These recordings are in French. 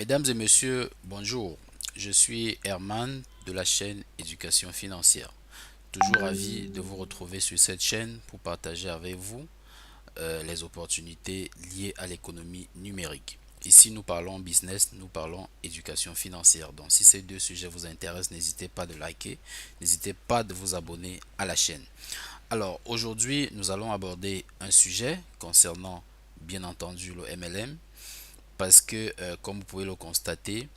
Mesdames et messieurs, bonjour. Je suis Herman de la chaîne Éducation financière. Toujours ravi de vous retrouver sur cette chaîne pour partager avec vous les opportunités liées à l'économie numérique. Ici, nous parlons business, nous parlons éducation financière. Donc, si ces deux sujets vous intéressent, n'hésitez pas de liker, n'hésitez pas de vous abonner à la chaîne. Alors, aujourd'hui, nous allons aborder un sujet concernant, bien entendu, le MLM, parce que, comme vous pouvez le constater,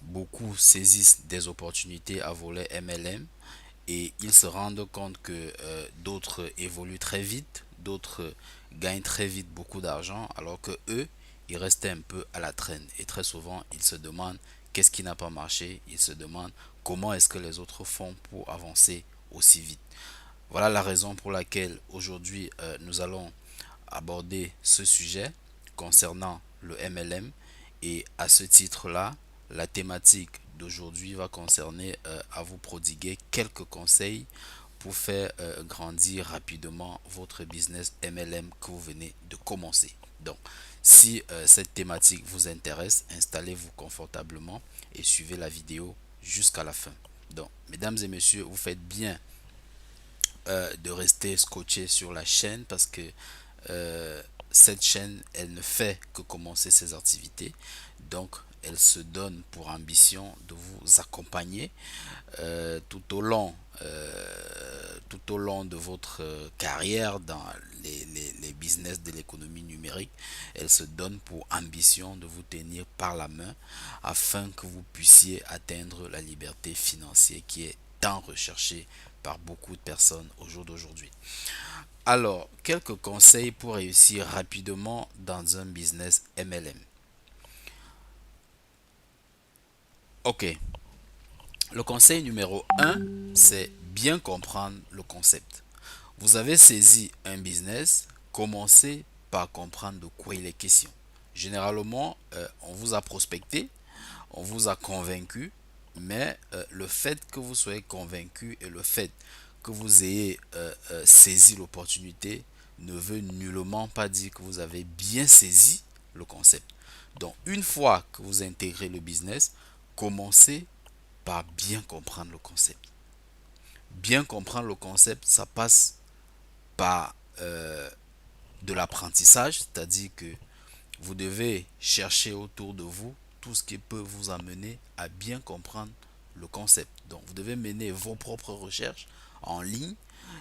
beaucoup saisissent des opportunités à volet MLM et ils se rendent compte que d'autres évoluent très vite, d'autres gagnent très vite beaucoup d'argent, alors que eux, ils restaient un peu à la traîne. Et très souvent, ils se demandent qu'est-ce qui n'a pas marché, ils se demandent comment est-ce que les autres font pour avancer aussi vite. Voilà la raison pour laquelle aujourd'hui nous allons aborder ce sujet concernant le MLM, et à ce titre-là, la thématique d'aujourd'hui va concerner à vous prodiguer quelques conseils pour faire grandir rapidement votre business MLM que vous venez de commencer. Donc, si cette thématique vous intéresse, installez-vous confortablement et suivez la vidéo jusqu'à la fin. Donc, mesdames et messieurs, vous faites bien de rester scotché sur la chaîne parce que euh, cette chaîne, elle ne fait que commencer ses activités. Donc, elle se donne pour ambition de vous accompagner tout au long de votre carrière dans les business de l'économie numérique. Elle se donne pour ambition de vous tenir par la main afin que vous puissiez atteindre la liberté financière qui est tant recherchée par beaucoup de personnes au jour d'aujourd'hui. Alors, quelques conseils pour réussir rapidement dans un business MLM. Ok, le conseil numéro un, c'est bien comprendre le concept. Vous avez saisi un business, commencez par comprendre de quoi il est question. Généralement, on vous a prospecté, on vous a convaincu, mais le fait que vous soyez convaincu et le fait que vous ayez saisi l'opportunité ne veut nullement pas dire que vous avez bien saisi le concept. Donc, une fois que vous intégrez le business, commencez par bien comprendre le concept. Bien comprendre le concept, ça passe par de l'apprentissage, c'est-à-dire que vous devez chercher autour de vous tout ce qui peut vous amener à bien comprendre le concept. Donc, vous devez mener vos propres recherches en ligne.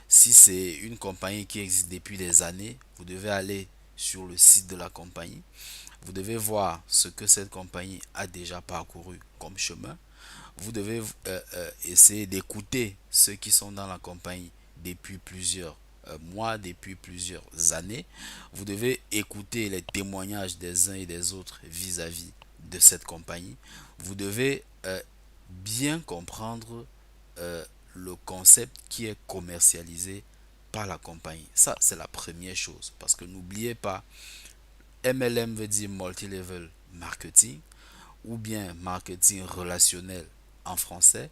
Si c'est une compagnie qui existe depuis des années, vous devez aller sur le site de la compagnie. Vous devez voir ce que cette compagnie a déjà parcouru comme chemin. Vous devez essayer d'écouter ceux qui sont dans la compagnie depuis plusieurs mois, depuis plusieurs années. Vous devez écouter les témoignages des uns et des autres vis-à-vis de cette compagnie. Vous devez bien comprendre le concept qui est commercialisé par la compagnie. Ça, c'est la première chose. Parce que n'oubliez pas, MLM veut dire Multi-Level Marketing ou bien marketing relationnel en français.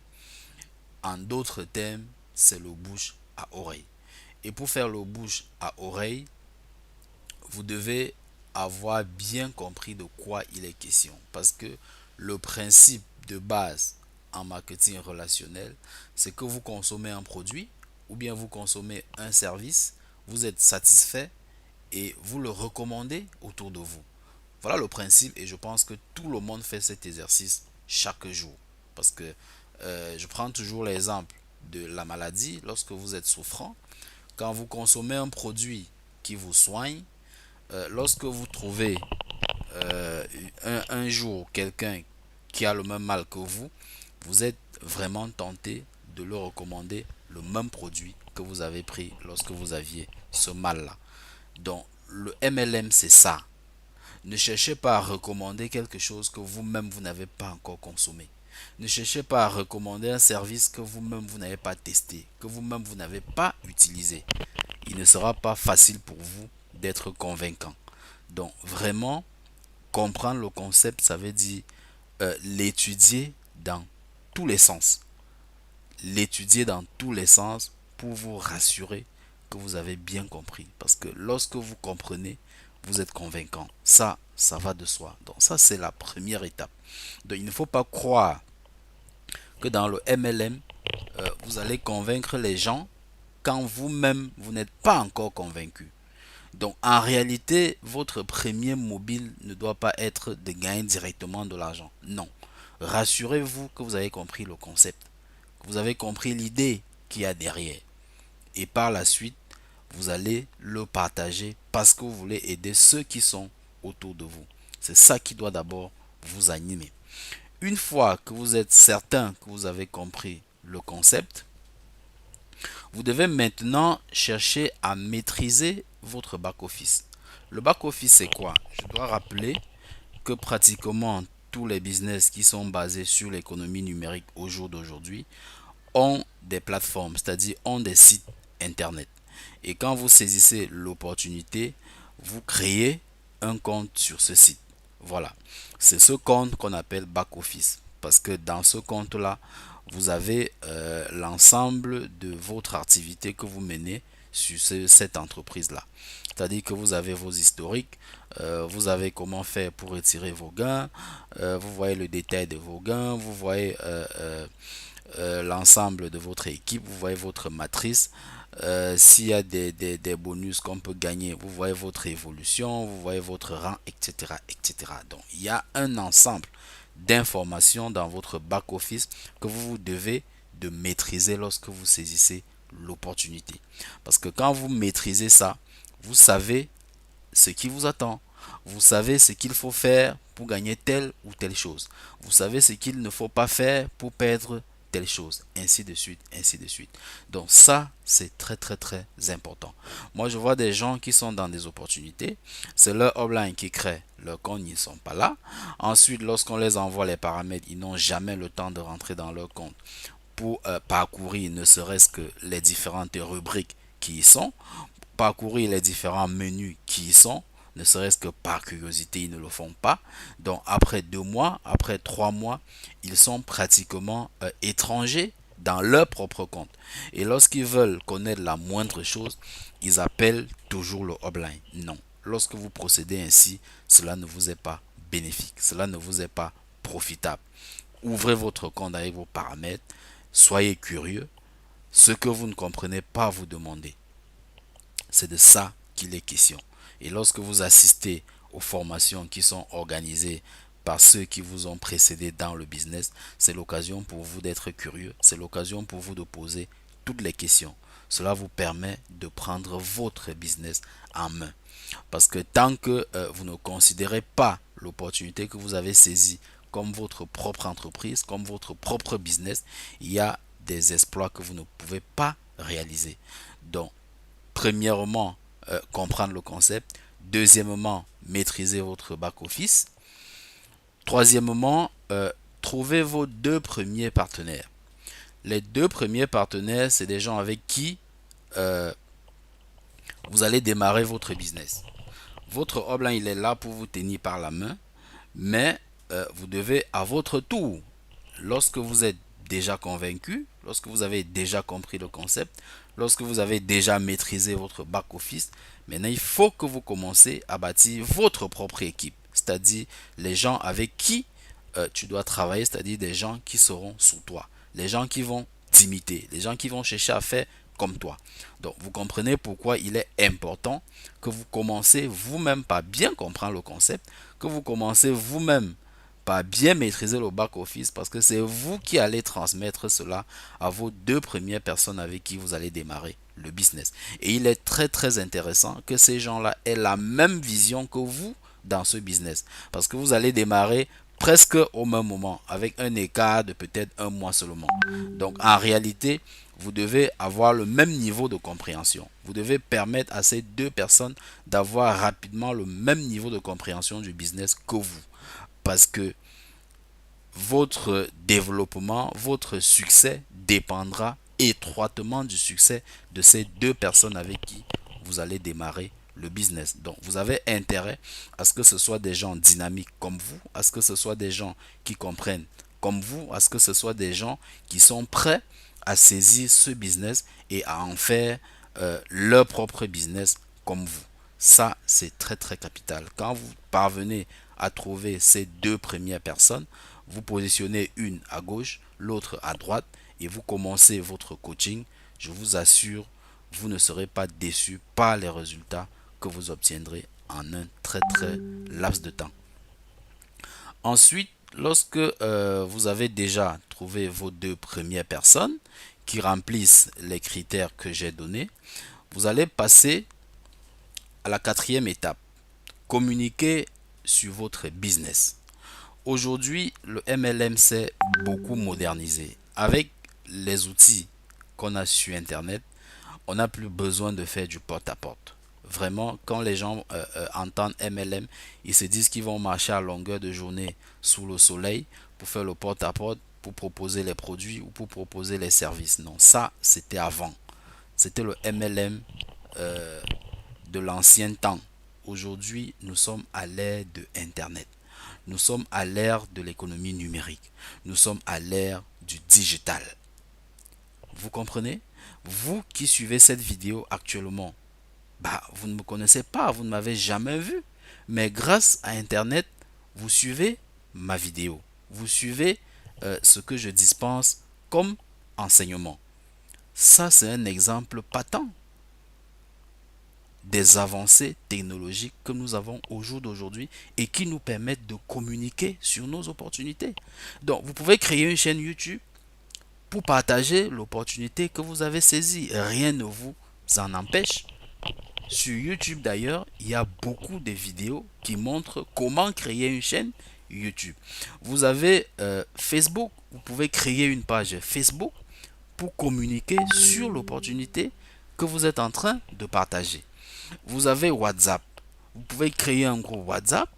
En d'autres termes, c'est le bouche à oreille. Et pour faire le bouche à oreille, vous devez avoir bien compris de quoi il est question. Parce que le principe de base en marketing relationnel, c'est que vous consommez un produit ou bien vous consommez un service, vous êtes satisfait et vous le recommandez autour de vous. Voilà le principe et je pense que tout le monde fait cet exercice chaque jour. Parce que je prends toujours l'exemple de la maladie. Lorsque vous êtes souffrant, quand vous consommez un produit qui vous soigne, lorsque vous trouvez un jour quelqu'un qui a le même mal que vous êtes vraiment tenté de le recommander le même produit que vous avez pris lorsque vous aviez ce mal-là. Donc le MLM, c'est ça. Ne cherchez pas à recommander quelque chose que vous-même vous n'avez pas encore consommé. Ne cherchez pas à recommander un service que vous-même vous n'avez pas testé, que vous-même vous n'avez pas utilisé. Il ne sera pas facile pour vous d'être convaincant. Donc vraiment, comprendre le concept, ça veut dire l'étudier dans tous les sens. L'étudier dans tous les sens pour vous rassurer que vous avez bien compris. Parce que lorsque vous comprenez, vous êtes convaincant. Ça va de soi. Donc ça, c'est la première étape. Donc il ne faut pas croire que dans le MLM, vous allez convaincre les gens quand vous-même, vous n'êtes pas encore convaincu. Donc en réalité, votre premier mobile ne doit pas être de gagner directement de l'argent. Non. Rassurez-vous que vous avez compris le concept, que vous avez compris l'idée qu'il y a derrière. Et par la suite, vous allez le partager parce que vous voulez aider ceux qui sont autour de vous. C'est ça qui doit d'abord vous animer. Une fois que vous êtes certain que vous avez compris le concept, vous devez maintenant chercher à maîtriser votre back-office. Le back-office, c'est quoi? Je dois rappeler que pratiquement tous les business qui sont basés sur l'économie numérique au jour d'aujourd'hui ont des plateformes, c'est-à-dire ont des sites internet. Et quand vous saisissez l'opportunité, vous créez un compte sur ce site. Voilà. C'est ce compte qu'on appelle back-office. Parce que dans ce compte-là, vous avez l'ensemble de votre activité que vous menez sur cette entreprise-là. C'est-à-dire que vous avez vos historiques, vous avez comment faire pour retirer vos gains, vous voyez le détail de vos gains, vous voyez l'ensemble de votre équipe, vous voyez votre matrice. S'il y a des bonus qu'on peut gagner, vous voyez votre évolution, vous voyez votre rang, etc., etc. Donc, il y a un ensemble d'informations dans votre back-office que vous devez de maîtriser lorsque vous saisissez l'opportunité. Parce que quand vous maîtrisez ça, vous savez ce qui vous attend. Vous savez ce qu'il faut faire pour gagner telle ou telle chose. Vous savez ce qu'il ne faut pas faire pour perdre telle chose, ainsi de suite, ainsi de suite. Donc ça, c'est très très très important. Moi, je vois des gens qui sont dans des opportunités, c'est leur upline qui crée leur compte, ils ne sont pas là. Ensuite, lorsqu'on les envoie les paramètres, ils n'ont jamais le temps de rentrer dans leur compte pour parcourir ne serait-ce que les différentes rubriques qui y sont, parcourir les différents menus qui y sont, ne serait-ce que par curiosité, ils ne le font pas. Donc après 2 mois, après 3 mois, ils sont pratiquement étrangers dans leur propre compte. Et lorsqu'ils veulent connaître la moindre chose, ils appellent toujours le hotline. Non. Lorsque vous procédez ainsi, cela ne vous est pas bénéfique, cela ne vous est pas profitable. Ouvrez votre compte avec vos paramètres, soyez curieux. Ce que vous ne comprenez pas, vous demandez. C'est de ça qu'il est question. Et lorsque vous assistez aux formations qui sont organisées par ceux qui vous ont précédé dans le business, c'est l'occasion pour vous d'être curieux, c'est l'occasion pour vous de poser toutes les questions. Cela vous permet de prendre votre business en main. Parce que tant que vous ne considérez pas l'opportunité que vous avez saisie comme votre propre entreprise, comme votre propre business, il y a des exploits que vous ne pouvez pas réaliser. Donc, premièrement, comprendre le concept. Deuxièmement, maîtriser votre back-office. Troisièmement, trouver vos 2 premiers partenaires. Les 2 premiers partenaires, c'est des gens avec qui vous allez démarrer votre business. Votre upline, il est là pour vous tenir par la main, mais vous devez à votre tour, lorsque vous êtes déjà convaincu, lorsque vous avez déjà compris le concept, lorsque vous avez déjà maîtrisé votre back-office, maintenant il faut que vous commencez à bâtir votre propre équipe, c'est-à-dire les gens avec qui tu dois travailler, c'est-à-dire des gens qui seront sous toi, les gens qui vont t'imiter, les gens qui vont chercher à faire comme toi. Donc vous comprenez pourquoi il est important que vous commencez vous-même par bien comprendre le concept, que vous commencez vous-même par bien maîtriser le back-office, parce que c'est vous qui allez transmettre cela à vos 2 premières personnes avec qui vous allez démarrer le business. Et il est très très intéressant que ces gens-là aient la même vision que vous dans ce business, parce que vous allez démarrer presque au même moment, avec un écart de peut-être 1 mois seulement. Donc en réalité, vous devez avoir le même niveau de compréhension. Vous devez permettre à ces 2 personnes d'avoir rapidement le même niveau de compréhension du business que vous. Parce que votre développement, votre succès dépendra étroitement du succès de ces 2 personnes avec qui vous allez démarrer le business. Donc, vous avez intérêt à ce que ce soit des gens dynamiques comme vous, à ce que ce soit des gens qui comprennent comme vous, à ce que ce soit des gens qui sont prêts à saisir ce business et à en faire leur propre business comme vous. Ça, c'est très très capital. Quand vous parvenez à trouver ces deux premières personnes, vous positionnez une à gauche, l'autre à droite, et vous commencez votre coaching. Je vous assure, vous ne serez pas déçu par les résultats que vous obtiendrez en un très très laps de temps. Ensuite, lorsque vous avez déjà trouvé vos deux premières personnes qui remplissent les critères que j'ai donnés, vous allez passer à la quatrième étape. Communiquer sur votre business. Aujourd'hui, le MLM s'est beaucoup modernisé. Avec les outils qu'on a sur Internet, on n'a plus besoin de faire du porte-à-porte. Vraiment, quand les gens entendent MLM, ils se disent qu'ils vont marcher à longueur de journée sous le soleil pour faire le porte-à-porte, pour proposer les produits ou pour proposer les services. Non, ça, c'était avant. C'était le MLM de l'ancien temps. Aujourd'hui, nous sommes à l'ère de Internet. Nous sommes à l'ère de l'économie numérique. Nous sommes à l'ère du digital. Vous comprenez? Vous qui suivez cette vidéo actuellement, vous ne me connaissez pas, vous ne m'avez jamais vu. Mais grâce à Internet, vous suivez ma vidéo. Vous suivez ce que je dispense comme enseignement. Ça, c'est un exemple patent des avancées technologiques que nous avons au jour d'aujourd'hui et qui nous permettent de communiquer sur nos opportunités. Donc, vous pouvez créer une chaîne YouTube pour partager l'opportunité que vous avez saisie. Rien ne vous en empêche. Sur YouTube d'ailleurs, il y a beaucoup de vidéos qui montrent comment créer une chaîne YouTube. Vous avez Facebook, vous pouvez créer une page Facebook pour communiquer sur l'opportunité que vous êtes en train de partager. Vous avez WhatsApp. Vous pouvez créer un groupe WhatsApp.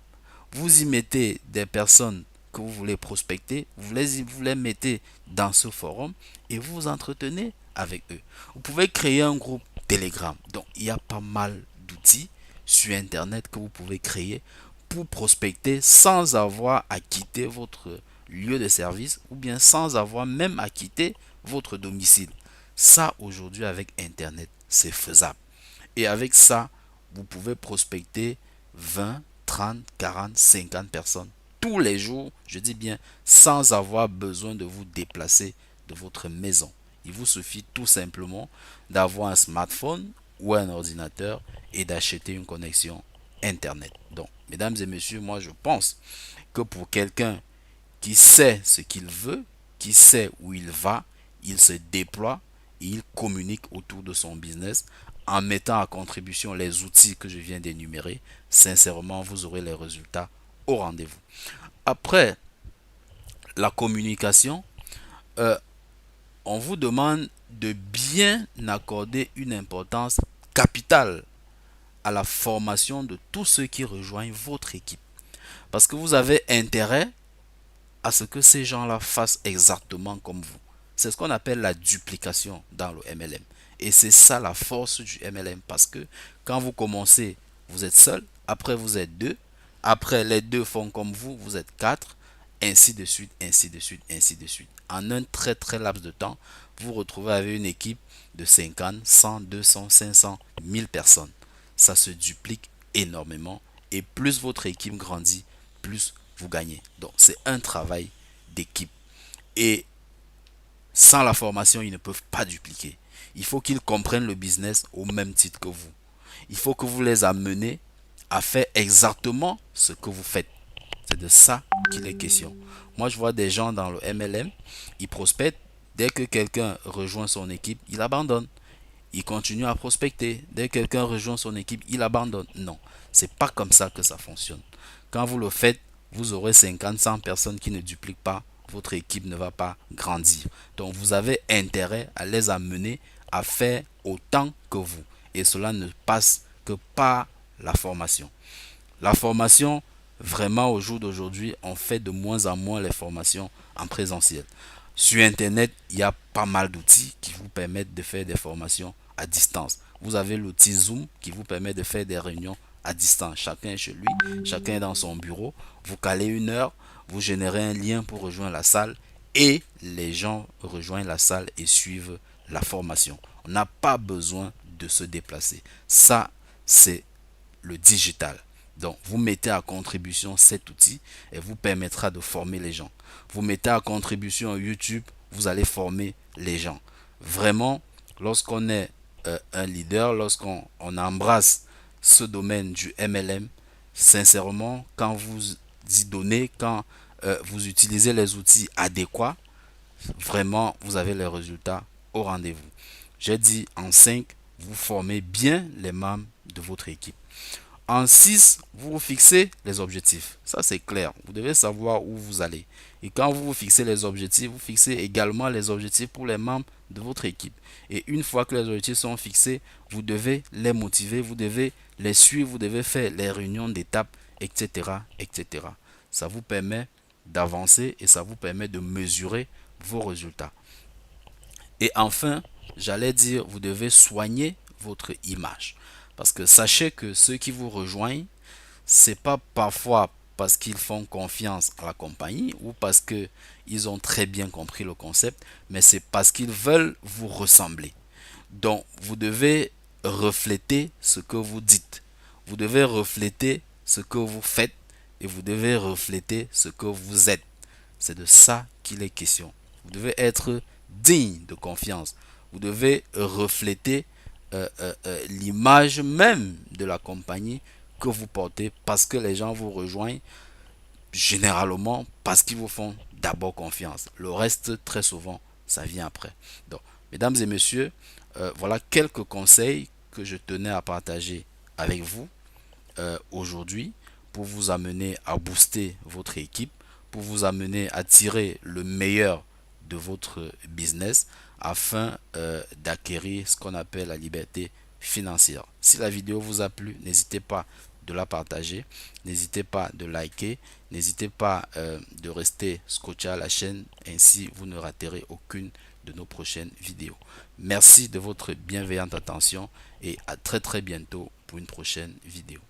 Vous y mettez des personnes que vous voulez prospecter. Vous les mettez dans ce forum et vous vous entretenez avec eux. Vous pouvez créer un groupe Telegram. Donc, il y a pas mal d'outils sur Internet que vous pouvez créer pour prospecter sans avoir à quitter votre lieu de service ou bien sans avoir même à quitter votre domicile. Ça, aujourd'hui, avec Internet, c'est faisable. Et avec ça, vous pouvez prospecter 20, 30, 40, 50 personnes tous les jours, je dis bien, sans avoir besoin de vous déplacer de votre maison. Il vous suffit tout simplement d'avoir un smartphone ou un ordinateur et d'acheter une connexion Internet. Donc, mesdames et messieurs, moi je pense que pour quelqu'un qui sait ce qu'il veut, qui sait où il va, il se déploie et il communique autour de son business en mettant à contribution les outils que je viens d'énumérer. Sincèrement, vous aurez les résultats au rendez-vous. Après la communication, on vous demande de bien accorder une importance capitale à la formation de tous ceux qui rejoignent votre équipe. Parce que vous avez intérêt à ce que ces gens-là fassent exactement comme vous. C'est ce qu'on appelle la duplication dans le MLM. Et c'est ça la force du MLM. Parce que quand vous commencez, vous êtes seul. Après, vous êtes deux. Après, les deux font comme vous. Vous êtes quatre. Ainsi de suite, ainsi de suite, ainsi de suite. En un très très laps de temps, vous vous retrouvez avec une équipe de 50, 100, 200, 500, 1000 personnes. Ça se duplique énormément. Et plus votre équipe grandit, plus vous gagnez. Donc c'est un travail d'équipe. Et sans la formation, ils ne peuvent pas dupliquer. Il faut qu'ils comprennent le business au même titre que vous. Il faut que vous les amenez à faire exactement ce que vous faites. C'est de ça qu'il est question. Moi, je vois des gens dans le MLM, ils prospectent. Dès que quelqu'un rejoint son équipe, il abandonne. Il continue à prospecter. Dès que quelqu'un rejoint son équipe, il abandonne. Non, c'est pas comme ça que ça fonctionne. Quand vous le faites, vous aurez 50, 100 personnes qui ne dupliquent pas. Votre équipe ne va pas grandir. Donc, vous avez intérêt à les amener à faire autant que vous. Et cela ne passe que par la formation. La formation, vraiment au jour d'aujourd'hui, on fait de moins en moins les formations en présentiel. Sur Internet, il y a pas mal d'outils qui vous permettent de faire des formations à distance. Vous avez l'outil Zoom qui vous permet de faire des réunions à distance. Chacun est chez lui, chacun est dans son bureau. Vous calez une heure, vous générez un lien pour rejoindre la salle et les gens rejoignent la salle et suivent la formation. On n'a pas besoin de se déplacer. Ça, c'est le digital. Donc, vous mettez à contribution cet outil et vous permettra de former les gens. Vous mettez à contribution YouTube, vous allez former les gens. Vraiment, lorsqu'on est un leader, lorsqu'on embrasse ce domaine du MLM, sincèrement, quand vous y donnez, quand vous utilisez les outils adéquats, vraiment, vous avez les résultats au rendez-vous. J'ai dit en 5, vous formez bien les membres de votre équipe. En 6, vous vous fixez les objectifs. Ça, c'est clair. Vous devez savoir où vous allez. Et quand vous vous fixez les objectifs, vous fixez également les objectifs pour les membres de votre équipe. Et une fois que les objectifs sont fixés, vous devez les motiver, vous devez les suivre, vous devez faire les réunions d'étapes, etc., etc. Ça vous permet d'avancer et ça vous permet de mesurer vos résultats. Et enfin, j'allais dire, vous devez soigner votre image. Parce que sachez que ceux qui vous rejoignent, c'est pas parfois parce qu'ils font confiance à la compagnie ou parce qu'ils ont très bien compris le concept, mais c'est parce qu'ils veulent vous ressembler. Donc, vous devez refléter ce que vous dites. Vous devez refléter ce que vous faites et vous devez refléter ce que vous êtes. C'est de ça qu'il est question. Vous devez être digne de confiance. Vous devez refléter l'image même de la compagnie que vous portez parce que les gens vous rejoignent généralement parce qu'ils vous font d'abord confiance. Le reste, très souvent, ça vient après. Donc, mesdames et messieurs, voilà quelques conseils que je tenais à partager avec vous aujourd'hui pour vous amener à booster votre équipe, pour vous amener à tirer le meilleur de votre business afin d'acquérir ce qu'on appelle la liberté financière. Si la vidéo vous a plu, n'hésitez pas de la partager, n'hésitez pas de liker, n'hésitez pas de rester scotché à la chaîne, ainsi vous ne raterez aucune de nos prochaines vidéos. Merci de votre bienveillante attention et à très bientôt pour une prochaine vidéo.